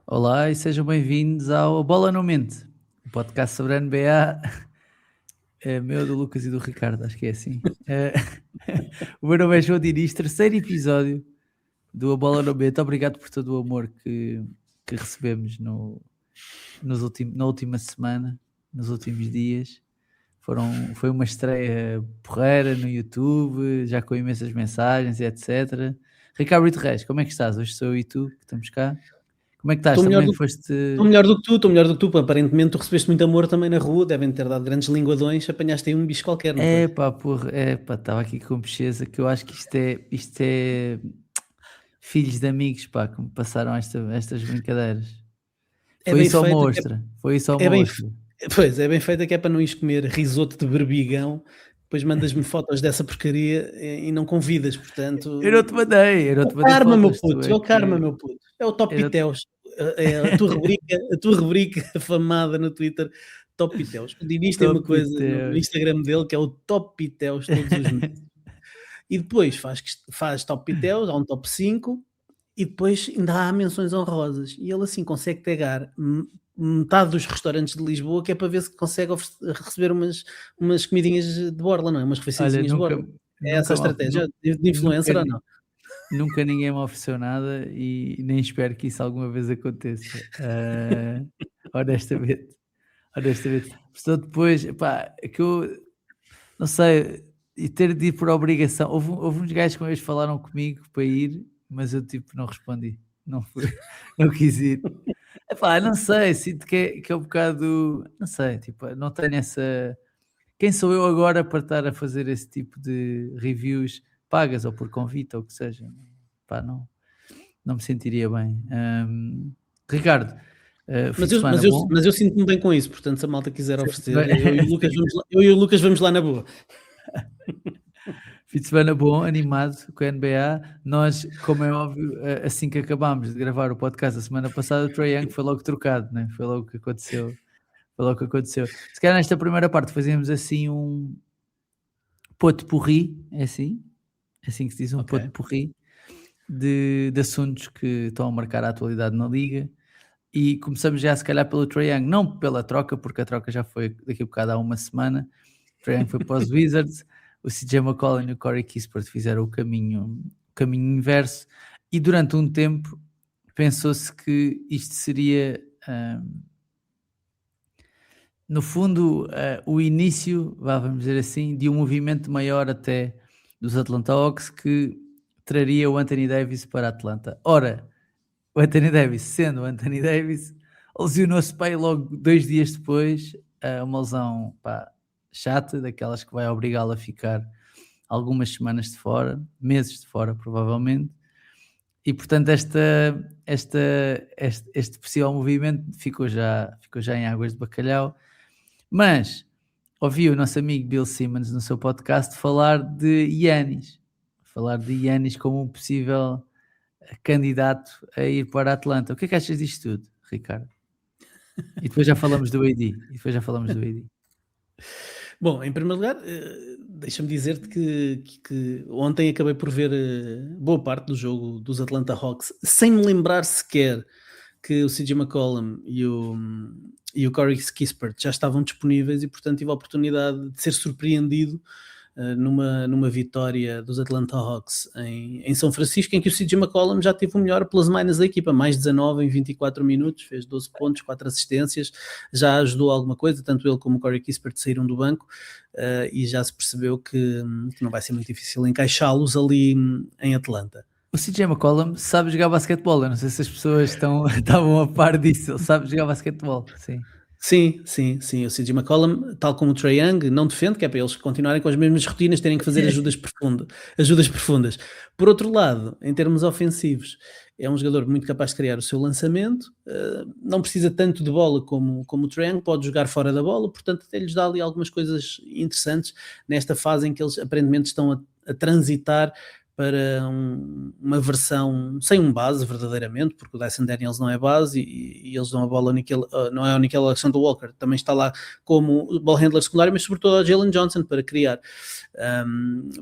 Olá e sejam bem-vindos ao Bola no Mente, um podcast sobre a NBA, meu, do Lucas e do Ricardo, acho que é assim. O meu nome é João Diniz, terceiro episódio do A Bola no Mente. Obrigado por todo o amor que recebemos na última semana, nos últimos dias. Foi uma estreia porreira no YouTube, já com imensas mensagens e etc. Ricardo Reis, como é que estás? Hoje sou eu e tu que estamos cá. Como é que estás? Estou melhor Também do foste... estou melhor do que tu, estou melhor do que tu. Aparentemente tu recebeste muito amor também na rua, devem ter dado grandes linguadões, apanhaste aí um bicho qualquer, não foi? Porra, estava aqui com pesquisa que eu acho que isto é filhos de amigos, pá, que me passaram estas brincadeiras. É Foi bem isso ao feito que mostra, foi isso ao é bem mostra. pois, é bem feito que é para não ires comer risoto de berbigão, depois mandas-me fotos dessa porcaria e não convidas, Eu não portanto, te mandei, eu não é te o mandei karma meu fotos, puto, é o karma meu puto, é o Top eu não te- Piteus, é a tua rubrica afamada no Twitter, Top Piteus. O Diniz tem uma top coisa no teus. Instagram dele que é o Top Piteus todos os meses. E depois faz top pitéus, há um top 5 e depois ainda há menções honrosas. E ele assim consegue pegar metade dos restaurantes de Lisboa, que é para ver se consegue receber umas comidinhas de borla, não é? Umas Olha, refeiçõezinhas de nunca, borla. É essa a nunca, estratégia de nunca, influencer ou não? nunca ninguém me ofereceu nada e nem espero que isso alguma vez aconteça. Honestamente, honestamente. Só depois, pá, é que eu não sei, e ter de ir por obrigação. Houve uns gajos que uma vez falaram comigo para ir, mas eu tipo não respondi. Não fui, não quis ir. Epá, não sei, sinto que é um bocado, não sei, tipo, não tenho essa. Quem sou eu agora para estar a fazer esse tipo de reviews pagas ou por convite ou o que seja? Pá, não me sentiria bem. Ricardo, fim Mas de eu, semana mas eu, bom? mas eu sinto-me bem com isso, portanto, se a malta quiser oferecer, eu e o Lucas Sim. vamos lá, eu e o Lucas vamos lá na boa. Fim de semana bom, animado com a NBA. Nós, como é óbvio, assim que acabámos de gravar o podcast a semana passada, o Trae Young foi logo trocado, né? Foi logo o que aconteceu. Foi logo o que aconteceu. Se calhar nesta primeira parte fazíamos assim um pot-pourri, é assim que se diz, um Ok. pot-pourri de assuntos que estão a marcar a atualidade na Liga. E começamos já, se calhar, pelo Trae Young, não pela troca, porque a troca já foi daqui a bocado há uma semana. O Trae Young foi para os Wizards, o CJ McCollum e o Corey Kispert fizeram o caminho inverso, e durante um tempo pensou-se que isto seria, no fundo, o início, vamos dizer assim, de um movimento maior até dos Atlanta Hawks que traria o Anthony Davis para a Atlanta. Ora, o Anthony Davis, sendo o Anthony Davis, lesionou-se bem logo 2 dias depois, uma lesão, pá, chata, daquelas que vai obrigá-lo a ficar algumas semanas de fora, meses de fora provavelmente, e portanto este possível movimento ficou já em águas de bacalhau, mas ouvi o nosso amigo Bill Simmons no seu podcast falar de Giannis como um possível candidato a ir para a Atlanta. O que é que achas disto tudo, Ricardo? E depois já falamos do AD. Bom, em primeiro lugar, deixa-me dizer-te que ontem acabei por ver boa parte do jogo dos Atlanta Hawks, sem me lembrar sequer que o CJ McCollum e o Corey Kispert já estavam disponíveis e, portanto, tive a oportunidade de ser surpreendido numa vitória dos Atlanta Hawks em São Francisco, em que o CJ McCollum já teve o melhor plus minus da equipa, mais 19 em 24 minutos, fez 12 pontos, 4 assistências, já ajudou alguma coisa, tanto ele como o Corey Kispert saíram do banco, e já se percebeu que não vai ser muito difícil encaixá-los ali em Atlanta. O CJ McCollum sabe jogar basquetebol. Eu não sei se as pessoas estavam a par disso. Ele sabe jogar basquetebol, sim. Sim, sim, sim. O CJ McCollum, tal como o Trae Young, não defende, que é para eles continuarem com as mesmas rotinas, terem que fazer ajudas profundas. Por outro lado, em termos ofensivos, é um jogador muito capaz de criar o seu lançamento, não precisa tanto de bola como o Trae Young, pode jogar fora da bola, portanto até lhes dá ali algumas coisas interessantes nesta fase em que eles aparentemente estão a transitar para uma versão sem um base verdadeiramente, porque o Dyson Daniels não é base e eles dão a bola não é ao Nickel Alexander-Walker, também está lá como ball handler secundário, mas sobretudo ao Jalen Johnson para criar.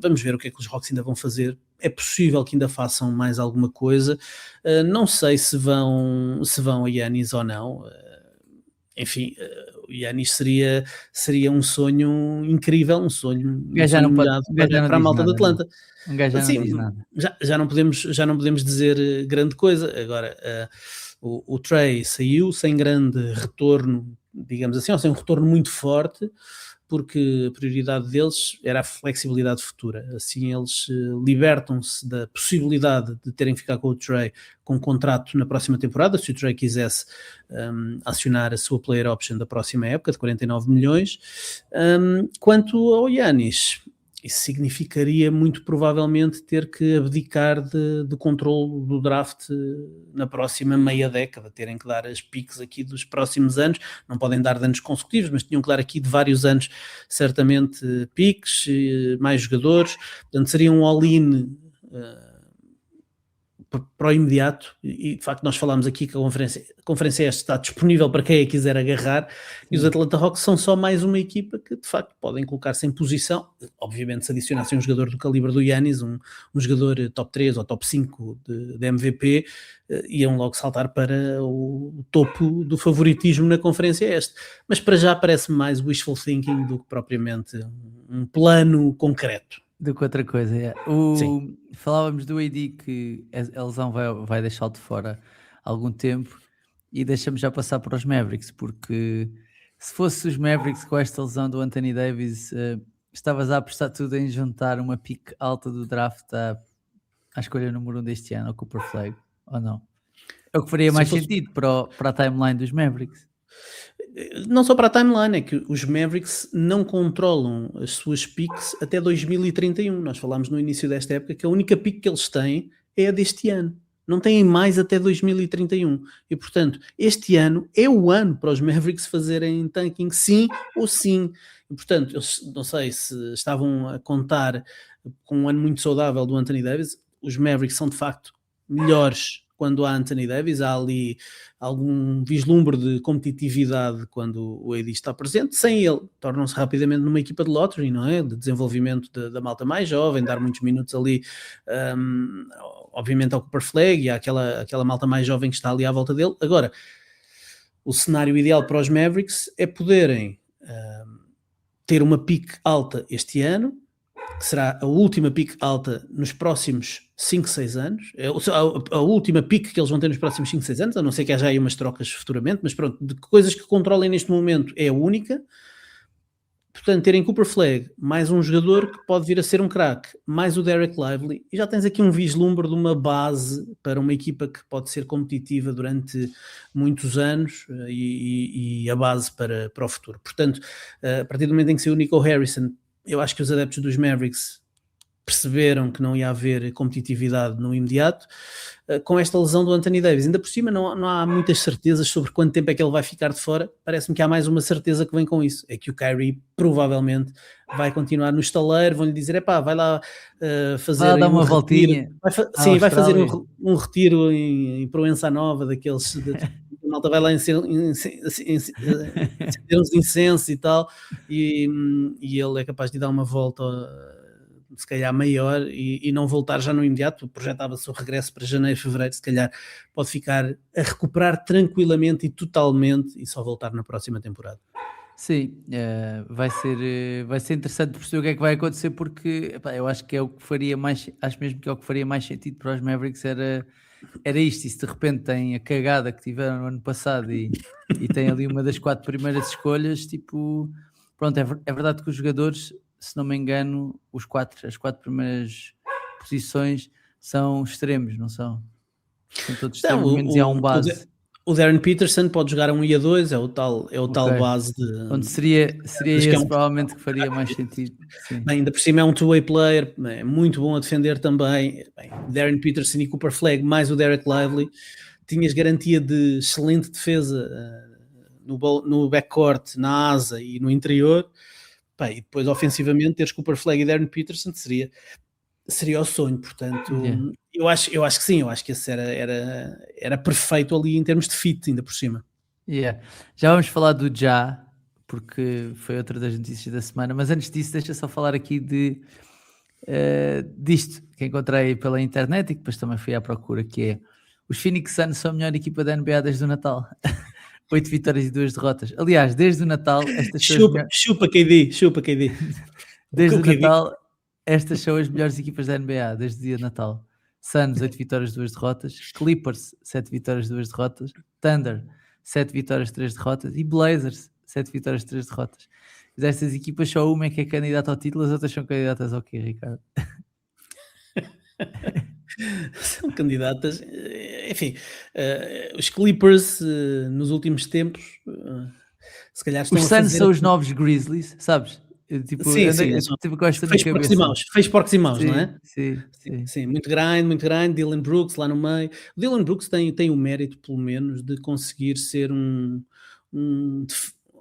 Vamos ver o que é que os Hawks ainda vão fazer. É possível que ainda façam mais alguma coisa. Não sei se vão a Giannis ou não. Enfim, o Giannis seria um sonho incrível, um sonho molhado para a malta de Atlanta. Um gajo já não diz nada. Já não podemos dizer grande coisa. Agora, o Trey saiu sem grande retorno, digamos assim, ou sem um retorno muito forte, porque a prioridade deles era a flexibilidade futura. Assim eles libertam-se da possibilidade de terem que ficar com o Trey com um contrato na próxima temporada, se o Trey quisesse acionar a sua player option da próxima época, de 49 milhões. Quanto ao Giannis, isso significaria muito provavelmente ter que abdicar de controle do draft na próxima meia década, terem que dar as piques aqui dos próximos anos, não podem dar de anos consecutivos, mas tinham que dar aqui de vários anos certamente piques, mais jogadores, portanto seria um all-in para o imediato, e de facto nós falámos aqui que a conferência esta está disponível para quem a quiser agarrar. E os Atlanta Hawks são só mais uma equipa que de facto podem colocar-se em posição, obviamente se adicionassem um jogador do calibre do Giannis, um jogador top 3 ou top 5 de MVP, iam logo saltar para o topo do favoritismo na conferência esta, mas para já parece mais wishful thinking do que propriamente um plano concreto. Do que outra coisa, falávamos do AD que a lesão vai deixá-lo de fora algum tempo, e deixamos já passar para os Mavericks, porque se fosse os Mavericks com esta lesão do Anthony Davis, estavas a apostar tudo em juntar uma pique alta do draft à escolha número 1 deste ano, ao Cooper Flag, ou não? É o que faria mais sentido para a timeline dos Mavericks. Não só para a timeline, é que os Mavericks não controlam as suas picks até 2031. Nós falámos no início desta época que a única pick que eles têm é a deste ano. Não têm mais até 2031. E, portanto, este ano é o ano para os Mavericks fazerem tanking sim ou sim. E, portanto, eles não sei se estavam a contar com um ano muito saudável do Anthony Davis. Os Mavericks são, de facto, melhores quando há Anthony Davis, há ali algum vislumbre de competitividade quando o AD está presente. Sem ele, tornam-se rapidamente numa equipa de lottery, não é? De desenvolvimento da malta mais jovem, dar muitos minutos ali, obviamente ao Cooper Flag e àquela malta mais jovem que está ali à volta dele. Agora, o cenário ideal para os Mavericks é poderem ter uma pique alta este ano, que será a última pique alta nos próximos 5, 6 anos, a última pique que eles vão ter nos próximos 5, 6 anos, a não ser que haja aí umas trocas futuramente, mas pronto, de coisas que controlem neste momento é a única. Portanto, terem Cooper Flag, mais um jogador que pode vir a ser um craque, mais o Derek Lively, e já tens aqui um vislumbre de uma base para uma equipa que pode ser competitiva durante muitos anos e a base para o futuro. Portanto, a partir do momento em que saiu o Nico Harrison, eu acho que os adeptos dos Mavericks perceberam que não ia haver competitividade no imediato. Com esta lesão do Anthony Davis, ainda por cima não há muitas certezas sobre quanto tempo é que ele vai ficar de fora. Parece-me que há mais uma certeza que vem com isso, é que o Kyrie provavelmente vai continuar no estaleiro, vão-lhe dizer, vai lá fazer... Vai dar uma voltinha. Vai fazer um retiro em Proença Nova, daqueles... A malta vai lá acender uns incensos e tal, e ele é capaz de dar uma volta se calhar maior e não voltar já no imediato. Projetava-se o regresso para janeiro, fevereiro, se calhar pode ficar a recuperar tranquilamente e totalmente e só voltar na próxima temporada. Sim, vai ser interessante perceber o que é que vai acontecer, porque eu acho que é o que faria mais, acho mesmo que é o que faria mais sentido para os Mavericks era isto, e se de repente tem a cagada que tiveram no ano passado e tem ali uma das 4 primeiras escolhas, tipo, pronto, é verdade que os jogadores, se não me engano, as 4 primeiras posições são extremos, não são? São todos extremos, menos há um base. O Darren Peterson pode jogar a 1 e a 2, é o tal base de... Onde seria esse provavelmente que faria mais sentido. Sim. Bem, ainda por cima é um two-way player, é muito bom a defender também. Bem, Darren Peterson e Cooper Flag, mais o Derek Lively, tinhas garantia de excelente defesa no backcourt, na asa e no interior. Bem, e depois ofensivamente teres Cooper Flag e Darren Peterson seria seria o sonho, portanto, Yeah. eu acho que sim, eu acho que esse era perfeito ali em termos de fit, ainda por cima. Yeah. Já vamos falar do Já, porque foi outra das notícias da semana, mas antes disso, deixa só falar aqui disto que encontrei pela internet e que depois também fui à procura, que é os Phoenix Suns são a melhor equipa da NBA desde o Natal. 8 vitórias e 2 derrotas. Aliás, desde o Natal, estas são as Chupa, melhores. chupa KD, chupa KD. O que Desde o o KD. Natal, estas são as melhores equipas da NBA, desde o dia de Natal. Suns, 8 vitórias, 2 derrotas. Clippers, 7 vitórias, 2 derrotas. Thunder, 7 vitórias, 3 derrotas. E Blazers, 7 vitórias, 3 derrotas. Destas equipas, só uma é que é candidata ao título, as outras são candidatas ao quê, Ricardo? São candidatas, enfim, os Clippers nos últimos tempos se calhar Os estão a Suns fazer são os novos Grizzlies, sabes? Tipo, sim, sim, eu tive com esta na fez porcos e cabeça. maus, fez porcos e maus, não Sim, é? sim, Sim, sim. sim, muito grande, Dylan Brooks lá no meio. O Dylan Brooks tem o mérito, pelo menos, de conseguir ser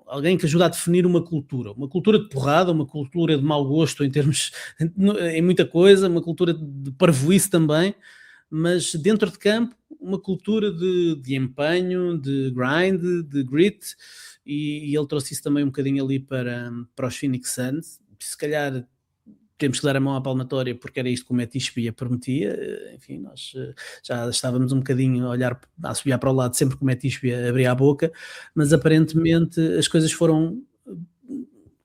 alguém que ajuda a definir uma cultura de porrada, uma cultura de mau gosto em termos, em muita coisa, uma cultura de parvoíce também, mas dentro de campo, uma cultura de empenho, de grind, de grit, e ele trouxe isso também um bocadinho ali para os Phoenix Suns. Se calhar temos que dar a mão à palmatória porque era isto que o Metishbia prometia, enfim, nós já estávamos um bocadinho a olhar, a assobiar para o lado sempre que o Metishbia abria a boca, mas aparentemente as coisas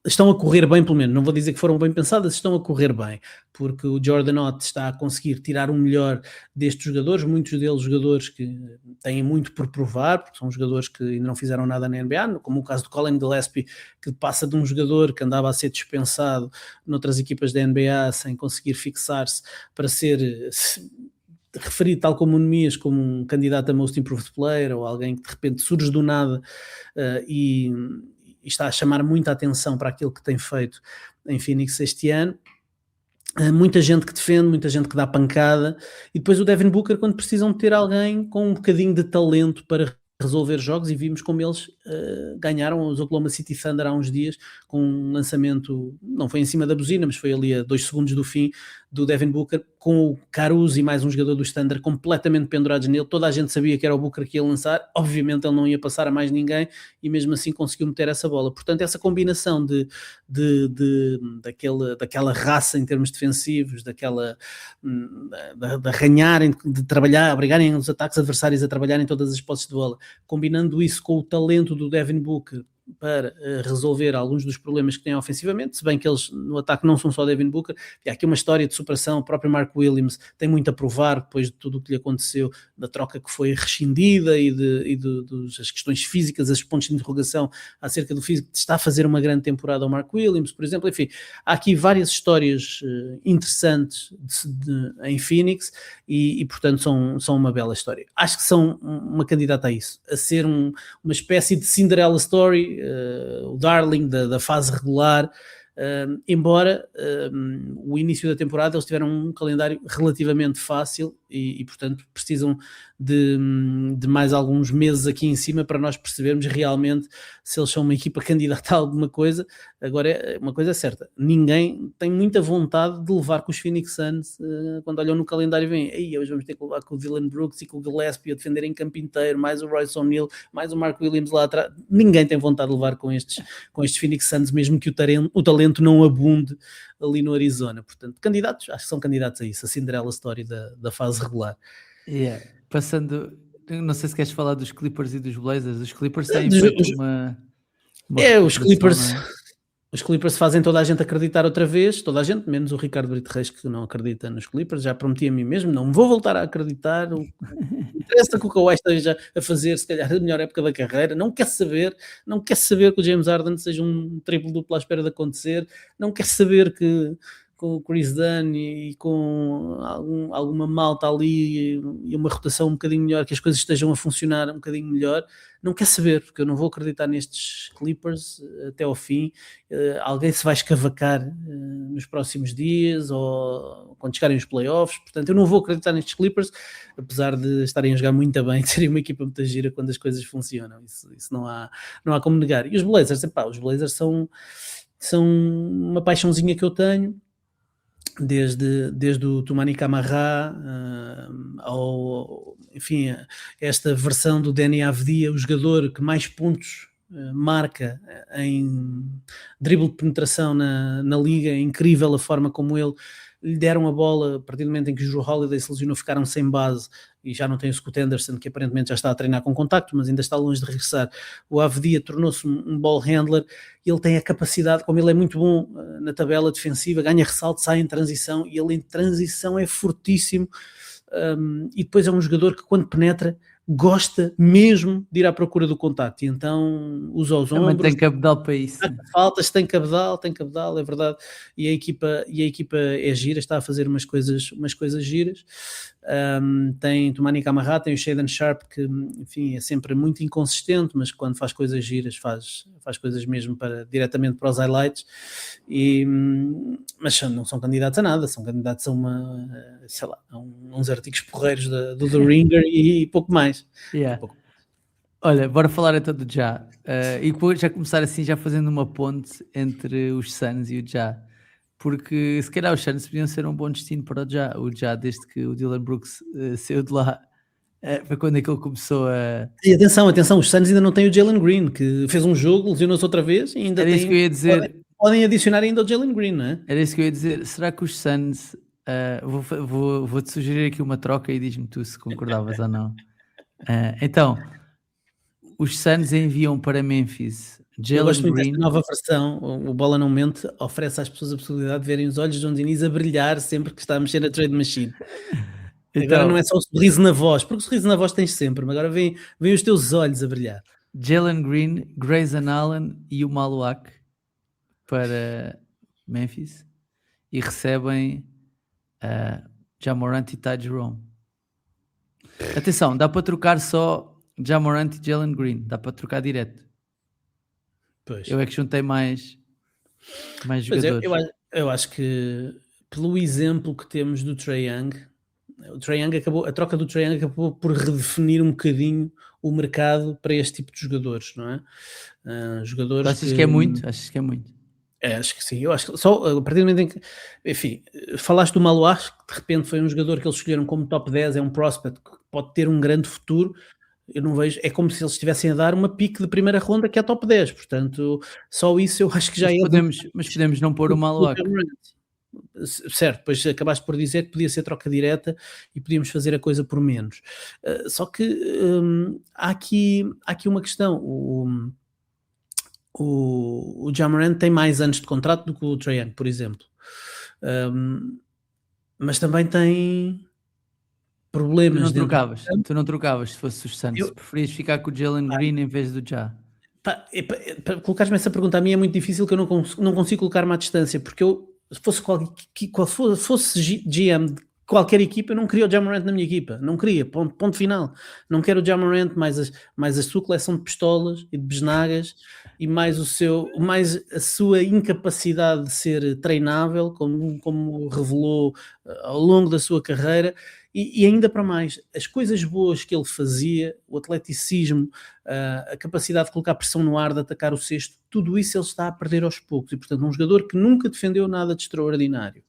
estão a correr bem, pelo menos, não vou dizer que foram bem pensadas, estão a correr bem, porque o Jordan Ott está a conseguir tirar o melhor destes jogadores, muitos deles jogadores que têm muito por provar, porque são jogadores que ainda não fizeram nada na NBA, como o caso do Colin Gillespie, que passa de um jogador que andava a ser dispensado noutras equipas da NBA sem conseguir fixar-se para ser referido tal como o Nemias como um candidato a Most Improved Player ou alguém que de repente surge do nada e está a chamar muita atenção para aquilo que tem feito em Phoenix este ano. Muita gente que defende, muita gente que dá pancada, e depois o Devin Booker quando precisam de ter alguém com um bocadinho de talento para resolver jogos, e vimos como eles ganharam os Oklahoma City Thunder há uns dias com um lançamento, não foi em cima da buzina, mas foi ali a 2 segundos do fim, do Devin Booker, com o Caruso e mais um jogador do Thunder completamente pendurados nele. Toda a gente sabia que era o Booker que ia lançar, obviamente ele não ia passar a mais ninguém, e mesmo assim conseguiu meter essa bola. Portanto, essa combinação daquela raça em termos defensivos, de arranharem, de trabalhar, obrigarem os ataques adversários a trabalharem todas as posses de bola, combinando isso com o talento do Devin Booker para resolver alguns dos problemas que têm ofensivamente, se bem que eles no ataque não são só Devin Booker, e há aqui uma história de superação, o próprio Mark Williams tem muito a provar depois de tudo o que lhe aconteceu, da troca que foi rescindida e das questões físicas, os pontos de interrogação acerca do físico, está a fazer uma grande temporada ao Mark Williams, por exemplo, enfim, há aqui várias histórias interessantes em Phoenix e portanto são uma bela história. Acho que são uma candidata a isso, a ser uma espécie de Cinderella Story, o Darling da fase regular, embora o início da temporada eles tiveram um calendário relativamente fácil e portanto precisam de mais alguns meses aqui em cima para nós percebermos realmente se eles são uma equipa candidata a alguma coisa. Agora, uma coisa é certa, ninguém tem muita vontade de levar com os Phoenix Suns quando olham no calendário e veem, aí hoje vamos ter que levar com o Dylan Brooks e com o Gillespie a defender em campo inteiro, mais o Royce O'Neal, mais o Mark Williams lá atrás. Ninguém tem vontade de levar com estes Phoenix Suns, mesmo que o talento não abunde ali no Arizona. Portanto, candidatos, acho que são candidatos a isso, a Cinderella Story da fase regular. Yeah. Passando, não sei se queres falar dos Clippers e dos Blazers. Os Clippers têm feito uma os recuperação, não é? Os Clippers fazem toda a gente acreditar outra vez, toda a gente, menos o Ricardo Brito Reis que não acredita nos Clippers, já prometi a mim mesmo, não vou voltar a acreditar, interessa que o Kawhi esteja a fazer se calhar a melhor época da carreira, não quer saber que o James Harden seja um triplo-duplo à espera de acontecer, não quer saber que com o Chris Dunn e com alguma malta ali e uma rotação um bocadinho melhor, que as coisas estejam a funcionar um bocadinho melhor, não quer saber, porque eu não vou acreditar nestes Clippers até ao fim. Alguém se vai escavacar nos próximos dias ou quando chegarem os playoffs, portanto eu não vou acreditar nestes Clippers, apesar de estarem a jogar muito bem, de serem uma equipa muito gira quando as coisas funcionam, isso não há como negar. E os Blazers, os Blazers são uma paixãozinha que eu tenho. desde o Toumani Camara enfim, esta versão do Deni Avdia, o jogador que mais pontos marca em drible de penetração na liga. É incrível a forma como ele lhe deram a bola a partir do momento em que o Jrue Holiday se lesionou, ficaram sem base e já não tem o Scoot Henderson, que aparentemente já está a treinar com contacto, mas ainda está longe de regressar. O Avdia tornou-se um ball handler e ele tem a capacidade, como ele é muito bom na tabela defensiva, ganha ressalto, sai em transição, e ele em transição é fortíssimo. E depois é um jogador que quando penetra gosta mesmo de ir à procura do contacto, e então usa os Também ombros, tem cabedal para isso. faltas, tem cabedal, é verdade, e a equipa é gira, está a fazer umas coisas giras. Tem Toumani Camara, tem o Shaedon Sharpe, que enfim é sempre muito inconsistente, mas quando faz coisas giras faz coisas mesmo diretamente para os highlights, mas não são candidatos a nada, são candidatos a uns artigos porreiros do The Ringer e pouco mais. Yeah. Olha, bora falar então do Ja. E depois já começar assim, já fazendo uma ponte entre os Suns e o Ja. Porque se calhar os Suns podiam ser um bom destino para o Ja. O Ja, desde que o Dylan Brooks saiu de lá, foi quando é que ele começou a... E atenção, os Suns ainda não têm o Jalen Green, que fez um jogo, lesionou-se outra vez e ainda Era isso que eu ia dizer. Podem adicionar ainda o Jalen Green, não é? Era isso que eu ia dizer. Será que os Suns... vou-te sugerir aqui uma troca e diz-me tu se concordavas ou não. Então, os Suns enviam para Memphis Eu gosto Jalen muito Green. desta nova versão. O Bola Não Mente oferece às pessoas a possibilidade de verem os olhos de João Diniz a brilhar sempre que está a mexer na trade machine. Agora não é só o sorriso na voz, porque o sorriso na voz tens sempre, mas agora vem os teus olhos a brilhar. Jalen Green, Grayson Allen e o Maluak para Memphis e recebem Ja Morant e Ty Jerome. Atenção, dá para trocar só Ja Morant e Jalen Green, dá para trocar direto. Pois. Eu é que juntei mais jogadores. Eu acho que pelo exemplo que temos do Trae Young, a troca do Trae Young acabou por redefinir um bocadinho o mercado para este tipo de jogadores, não é? Jogadores Achas que é muito? Achas que é muito? Acho que sim, eu acho que só a partir do momento em que, enfim, falaste do Maluach, que de repente foi um jogador que eles escolheram como top 10, é um prospect que pode ter um grande futuro. Eu não vejo, é como se eles estivessem a dar uma pique de primeira ronda que é top 10, portanto, só isso eu acho que já mas podemos não pôr o Maluak. Certo, depois acabaste por dizer que podia ser troca direta e podíamos fazer a coisa por menos. Só que há aqui uma questão. O Ja Morant tem mais anos de contrato do que o Trae Young, por exemplo. Mas também tem problemas. Tu não trocavas se fosse os Suns. Preferias ficar com o Jalen Green em vez do Ja? Para colocares-me essa pergunta a mim é muito difícil, que eu não consigo colocar-me à distância, porque se fosse GM de qualquer equipa, eu não queria o Ja Morant na minha equipa, não queria, ponto final. Não quero o Ja Morant mais a sua coleção de pistolas e de besnagas e mais a sua incapacidade de ser treinável, como revelou ao longo da sua carreira. E ainda para mais, as coisas boas que ele fazia, o atleticismo, a capacidade de colocar pressão no ar, de atacar o cesto, tudo isso ele está a perder aos poucos. E, portanto, um jogador que nunca defendeu nada de extraordinário,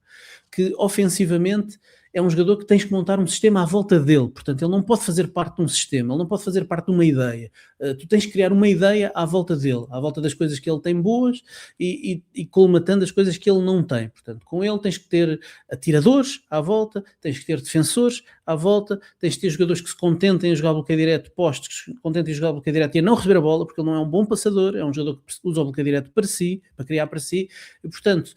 que ofensivamente é um jogador que tens que montar um sistema à volta dele. Portanto, ele não pode fazer parte de um sistema, ele não pode fazer parte de uma ideia. Tu tens que criar uma ideia à volta dele, à volta das coisas que ele tem boas e colmatando as coisas que ele não tem. Portanto, com ele tens que ter atiradores à volta, tens que ter defensores à volta, tens que ter jogadores que se contentem a jogar bloqueio direto, postos que se contentem a jogar bloqueio direto e a não receber a bola, porque ele não é um bom passador, é um jogador que usa o bloqueio direto para si, para criar para si, e portanto,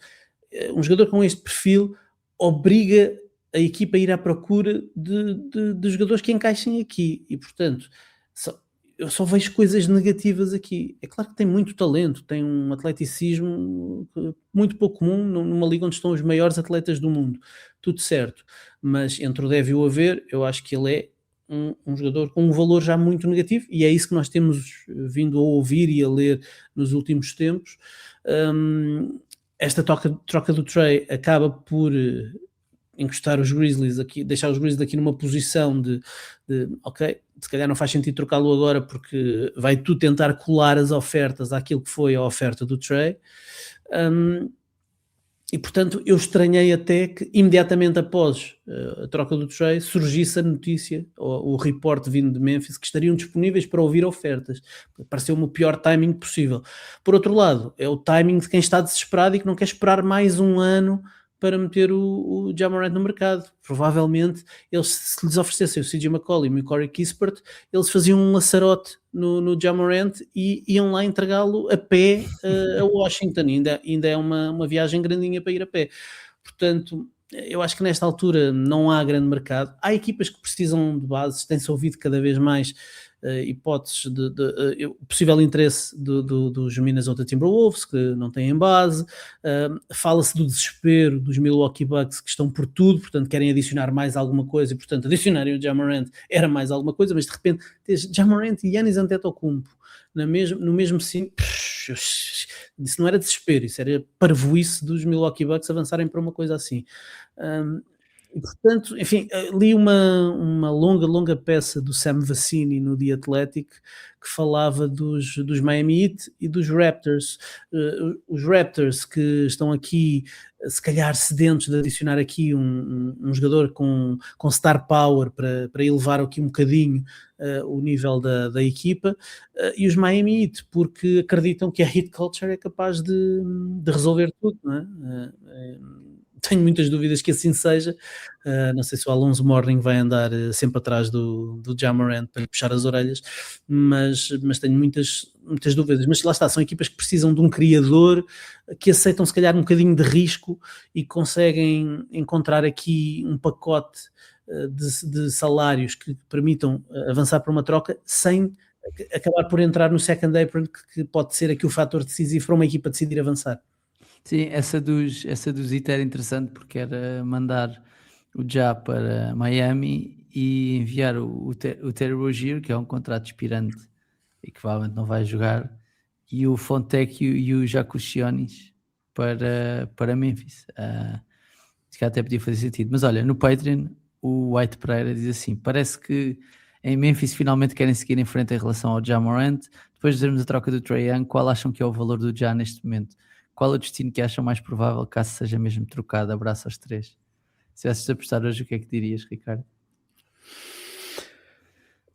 um jogador com este perfil obriga a equipa a ir à procura de jogadores que encaixem aqui, e portanto eu só vejo coisas negativas aqui. É claro que tem muito talento, tem um atleticismo muito pouco comum numa liga onde estão os maiores atletas do mundo, tudo certo, mas entre o deve e o haver, eu acho que ele é um jogador com um valor já muito negativo, e é isso que nós temos vindo a ouvir e a ler nos últimos tempos. Esta troca do Trae acaba por encostar os Grizzlies aqui, deixar os Grizzlies aqui numa posição de ok, se calhar não faz sentido trocá-lo agora porque vai tu tentar colar as ofertas àquilo que foi a oferta do Trae, E portanto eu estranhei até que imediatamente após a troca do Trey surgisse a notícia, ou o report vindo de Memphis, que estariam disponíveis para ouvir ofertas. Pareceu-me o pior timing possível. Por outro lado, é o timing de quem está desesperado e que não quer esperar mais um ano para meter o Ja Morant no mercado. Provavelmente eles, se lhes oferecessem o CJ McCollum e o Corey Kispert, eles faziam um laçarote no Ja Morant e iam lá entregá-lo a pé a Washington. Ainda é uma viagem grandinha para ir a pé. Portanto, eu acho que nesta altura não há grande mercado. Há equipas que precisam de bases, tem-se ouvido cada vez mais hipóteses de possível interesse dos Minnesota Timberwolves, que não têm base. Fala-se do desespero dos Milwaukee Bucks, que estão por tudo, portanto querem adicionar mais alguma coisa, e portanto adicionarem o Ja Morant era mais alguma coisa, mas de repente tens Ja Morant e Giannis Antetokounmpo no mesmo sim. Isso não era desespero, isso era parvoíce dos Milwaukee Bucks avançarem para uma coisa assim. E portanto, enfim, li uma longa peça do Sam Vecini no The Athletic que falava dos Miami Heat e dos Raptors. Os Raptors que estão aqui, se calhar sedentos de adicionar aqui um jogador com star power para elevar aqui um bocadinho o nível da equipa, e os Miami Heat porque acreditam que a Heat Culture é capaz de resolver tudo, não é? Tenho muitas dúvidas que assim seja. Não sei se o Alonso Mourning vai andar sempre atrás do Ja Morant para lhe puxar as orelhas, mas tenho muitas dúvidas. Mas lá está, são equipas que precisam de um criador, que aceitam se calhar um bocadinho de risco e conseguem encontrar aqui um pacote de salários que permitam avançar para uma troca sem acabar por entrar no second apron, que pode ser aqui o fator decisivo para uma equipa decidir avançar. Sim, essa dos Heat era interessante porque era mandar o Ja para Miami e enviar o Terry Rozier, que é um contrato expirante e que provavelmente não vai jogar, e o Fontec e o Jacucionis para Memphis. Acho que até podia fazer sentido. Mas olha, no Patreon o White Pereira diz assim: parece que em Memphis finalmente querem seguir em frente em relação ao Ja Morant. Depois de vermos a troca do Trae Young, qual acham que é o valor do Ja neste momento? Qual é o destino que acham mais provável caso seja mesmo trocado? Abraço aos três. Se tivesses de apostar hoje, o que é que dirias, Ricardo?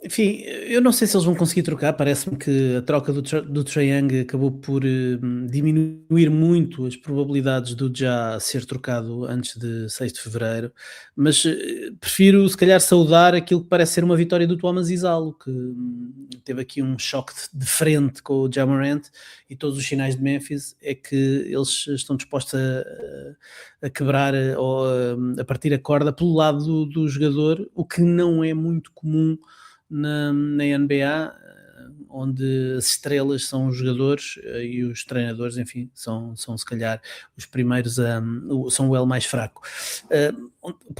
Enfim, eu não sei se eles vão conseguir trocar. Parece-me que a troca do Trae Young acabou por diminuir muito as probabilidades do Já ser trocado antes de 6 de Fevereiro, mas prefiro se calhar saudar aquilo que parece ser uma vitória do Thomas Izalo, que teve aqui um choque de frente com o Ja Morant, e todos os sinais de Memphis é que eles estão dispostos a quebrar ou a partir a corda pelo lado do jogador, o que não é muito comum na NBA, onde as estrelas são os jogadores e os treinadores, enfim, são se calhar os primeiros, são o elo mais fraco.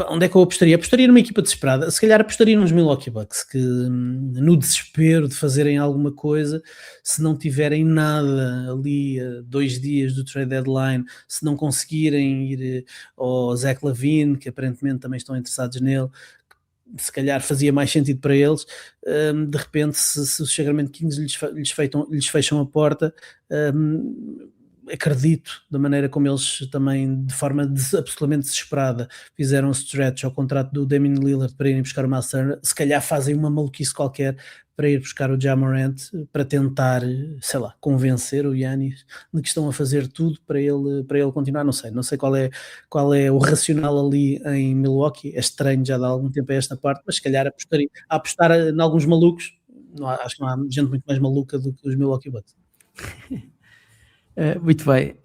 Onde é que eu apostaria? Apostaria numa equipa desesperada, se calhar apostaria nos Milwaukee Bucks, que no desespero de fazerem alguma coisa, se não tiverem nada ali a 2 dias do trade deadline, se não conseguirem ir ao Zach LaVine, que aparentemente também estão interessados nele, se calhar fazia mais sentido para eles. De repente, se os Sacramento Kings lhes fecham a porta, acredito, da maneira como eles também, de forma absolutamente desesperada, fizeram um stretch ao contrato do Damian Lillard para irem buscar o Miles Turner, se calhar fazem uma maluquice qualquer para ir buscar o Ja Morant, para tentar, sei lá, convencer o Giannis de que estão a fazer tudo para ele continuar. Não sei qual é o racional ali em Milwaukee. É estranho já de algum tempo a esta parte, mas se calhar apostar em alguns malucos. Acho que não há gente muito mais maluca do que os Milwaukee Bucks. Muito bem,